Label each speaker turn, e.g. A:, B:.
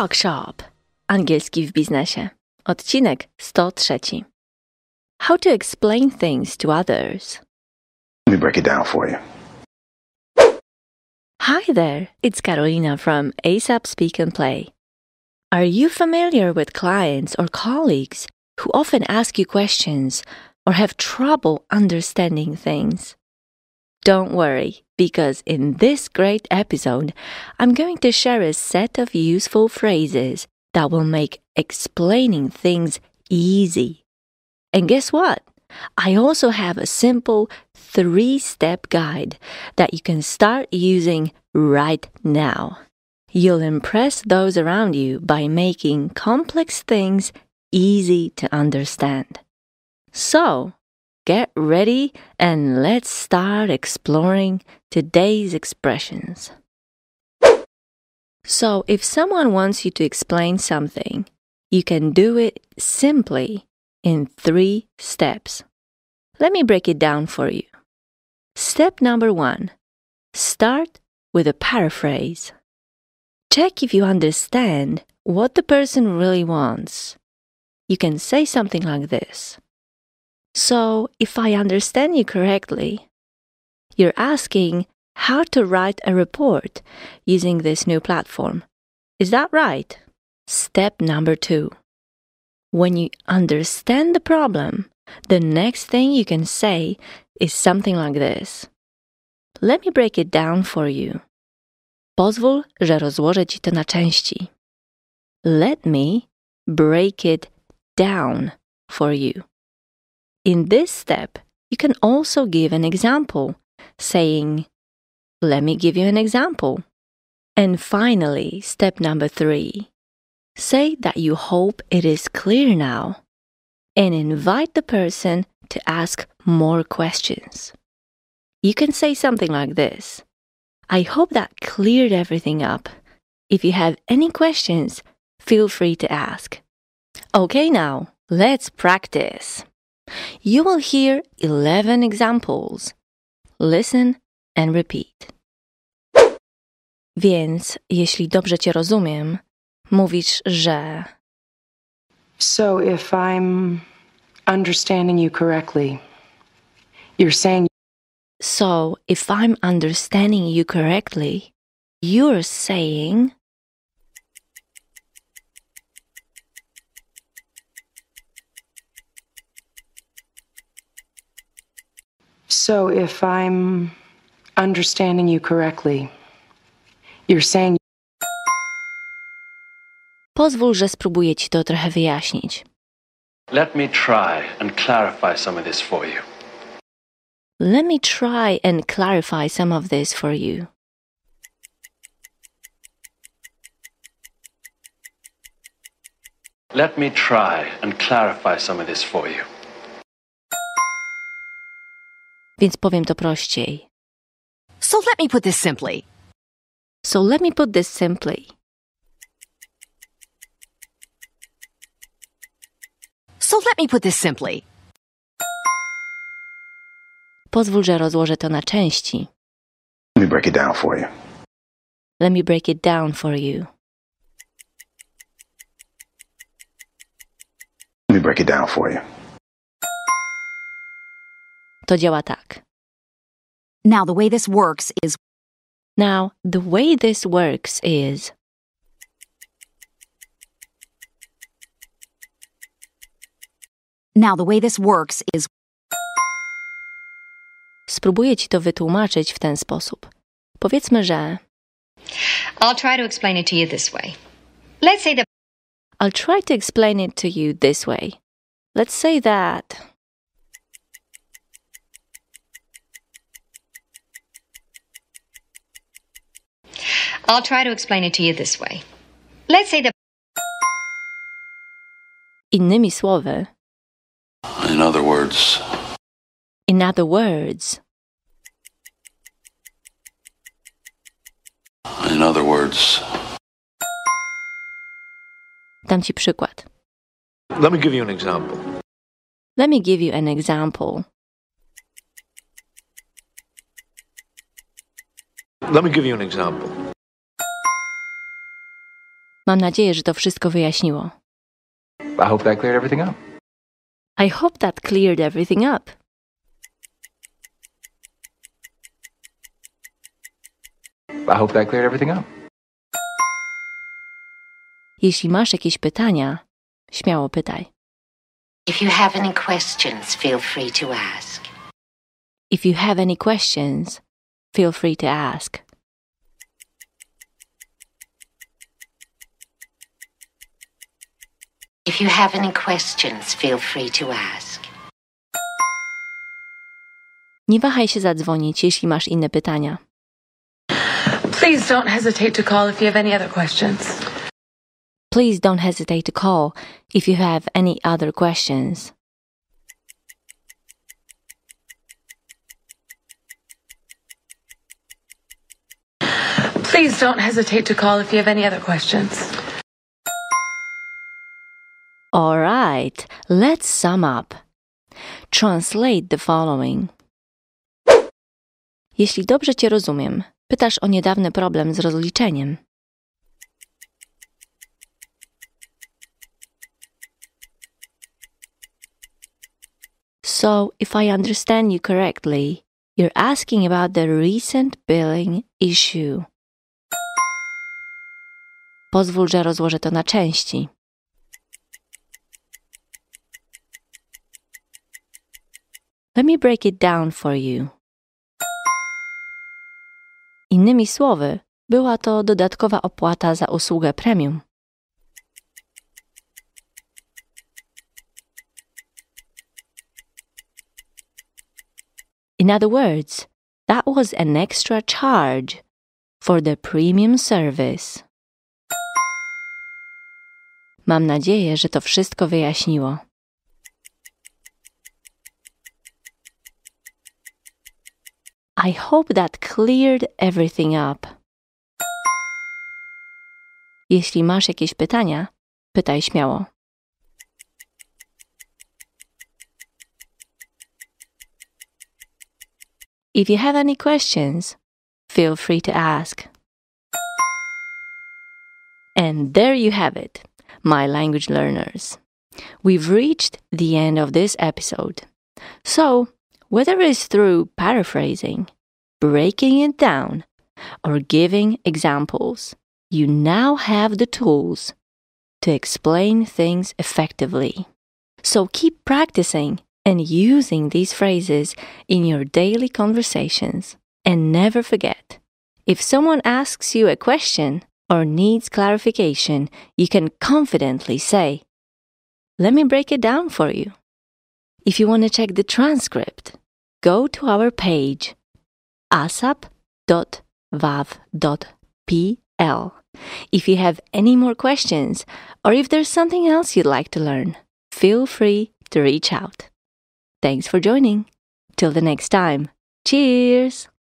A: Workshop. Angielski w biznesie. Odcinek 103. How to explain things to others.
B: Let me break it down for you.
A: Hi there, it's Carolina from ASAP Speak and Play. Are you familiar with clients or colleagues who often ask you questions or have trouble understanding things? Don't worry, because in this great episode, I'm going to share a set of useful phrases that will make explaining things easy. And guess what? I also have a simple 3-step guide that you can start using right now. You'll impress those around you by making complex things easy to understand. So, get ready and let's start exploring today's expressions. So, if someone wants you to explain something, you can do it simply in 3 steps. Let me break it down for you. Step number 1. Start with a paraphrase. Check if you understand what the person really wants. You can say something like this. So, if I understand you correctly, you're asking how to write a report using this new platform. Is that right? Step number 2. When you understand the problem, the next thing you can say is something like this. Let me break it down for you. Pozwól, że rozłożę ci to na części. Let me break it down for you. In this step, you can also give an example, saying, let me give you an example. And finally, step number 3. Say that you hope it is clear now and invite the person to ask more questions. You can say something like this. I hope that cleared everything up. If you have any questions, feel free to ask. Okay, now, let's practice. You will hear 11 examples. Listen and repeat. Więc, jeśli dobrze cię rozumiem, mówisz, że...
C: So if I'm understanding you correctly, you're saying...
A: So, if I'm understanding you correctly, you're saying...
C: So if I'm understanding you correctly, you're saying...
A: Pozwól, że spróbuję ci to trochę wyjaśnić.
D: Let me try and clarify some of this for you.
A: Let me try and clarify some of this for you.
D: Let me try and clarify some of this for you.
A: Więc powiem to prościej.
E: So let me put this simply.
A: So let me put this simply.
E: So let me put this simply.
A: Pozwól, że rozłożę to na części.
B: Let me break it down for you.
A: Let me break it down for you.
B: Let me break it down for you.
A: To działa tak.
E: Now the way this works is...
A: Now, the way this works is...
E: Now the way this works is...
A: Spróbuję ci to wytłumaczyć w ten sposób. Powiedzmy, że...
F: I'll try to explain it to you this way. Let's say that...
A: I'll try to explain it to you this way. Let's say that...
F: I'll try to explain it to you this way. Let's say that...
A: Innymi słowy...
D: In other words...
A: In other words...
D: In other words...
A: Dam ci przykład.
G: Let me give you an example.
A: Let me give you an example.
G: Let me give you an example.
A: Mam nadzieję, że to wszystko wyjaśniło.
H: I hope that cleared everything up.
A: I hope that cleared everything up.
H: I hope that cleared everything up.
A: Jeśli masz jakieś pytania, śmiało pytaj.
I: If you have any questions, feel free to ask.
A: If you have any questions, feel free to ask.
I: If you have any questions, feel free to ask.
A: Nie wahaj się zadzwonić, jeśli masz inne pytania.
J: Please don't hesitate to call if you have any other questions.
A: Please don't hesitate to call if you have any other questions.
J: Please don't hesitate to call if you have any other questions.
A: All right, let's sum up. Translate the following. Jeśli dobrze Cię rozumiem, pytasz o niedawny problem z rozliczeniem. So, if I understand you correctly, you're asking about the recent billing issue. Pozwól, że rozłożę to na części. Let me break it down for you. Innymi słowy, była to dodatkowa opłata za usługę premium. In other words, that was an extra charge for the premium service. Mam nadzieję, że to wszystko wyjaśniło. I hope that cleared everything up. Jeśli masz jakieś pytania, pytaj śmiało. If you have any questions, feel free to ask. And there you have it, my language learners. We've reached the end of this episode. So, whether it's through paraphrasing, breaking it down, or giving examples, you now have the tools to explain things effectively. So keep practicing and using these phrases in your daily conversations. And never forget, if someone asks you a question or needs clarification, you can confidently say, "Let me break it down for you." If you want to check the transcript, go to our page asap.wav.pl. If you have any more questions, or if there's something else you'd like to learn, feel free to reach out. Thanks for joining. Till the next time. Cheers!